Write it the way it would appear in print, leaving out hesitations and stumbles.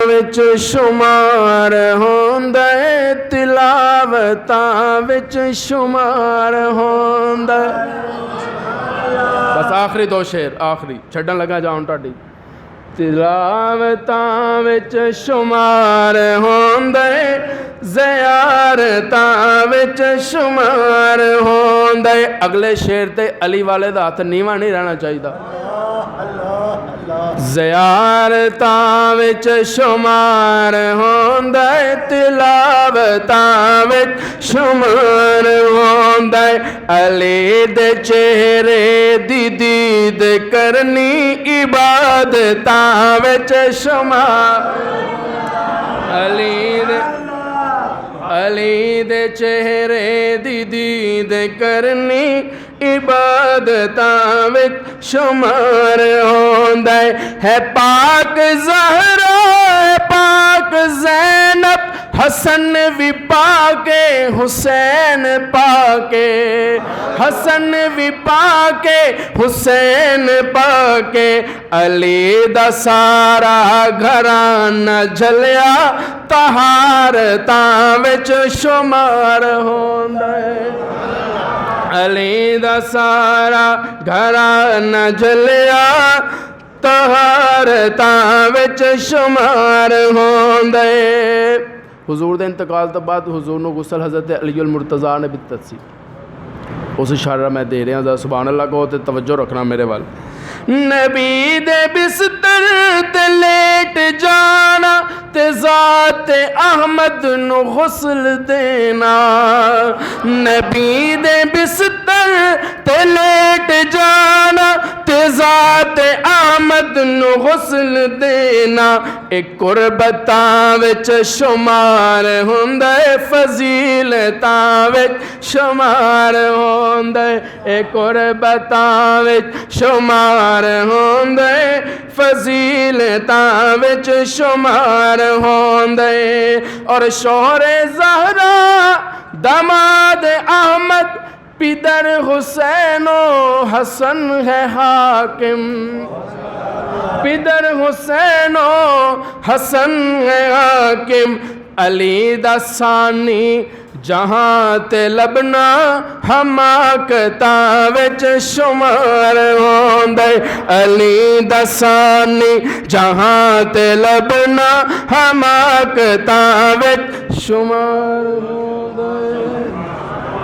विच शुमार होंदा है, तिलावतां विच शुमार होंदा है। बस आखिरी दो शेर, आखिरी छड्डन लगा जाऊं तुहाडी। तिलावतां विच शुमार होंदा है, ज़ियारतां विच शुमार होंदा है। अगले शेर ते अली वाले दा हथ नीवा नहीं रहना चाहिए। ज़ियारतां विच शुमार होंदा है, तिलावतां विच शुमार होंदा है। अली दे चेहरे दी दीद करनी, इबादतां विच शुमार। अली दे चेहरे दी दीद करनी, इबादतां विच शुमार होंदा है। पाक ज़हरा है पाक ज़ैनब, हसन भी पाके हुसैन पाके, हसन भी पाके हुसैन पाके। अली दा सारा घराना झलिया, तहारतां विच शुमार होंदा है। अली दा सारा घराना झलिया, तहारतां विच शुमार होंदा है। हुजूर दे इंतकाल तो बाद हुजूर नूं गुसल हज़रत अली उल मुर्तज़ा ने दित्ता सी। उस इशारा मैं दे रहा, सुभान अल्लाह को ते तवज्जो रखना मेरे वाल। नबी दे बिस्तर ते लेट जाना, ते ज़ात अहमद नू गुस्ल देना। नबी दे बिस्तर ते लेट जाना, ते ज़ात अहमद नू गुस्ल देना। एक कुर्बतां विच शुमार हुंदा है, फजीलतां विच शुमार होंदा है। एक कुर्बतां विच शुमार होंदा है, फजीलतां विच शुमार होंदा है। और शोहरे ज़हरा दमाद अहमद, पिदर हुसैनो हसन है हाकिम। पिदर हुसैनो हसन है हाकिम। अली दा सानी जहाँ ते लबना, हमाकतां विच शुमार होंदा है। अली दा सानी जहाँ ते लबना, हमाकतां विच शुमार।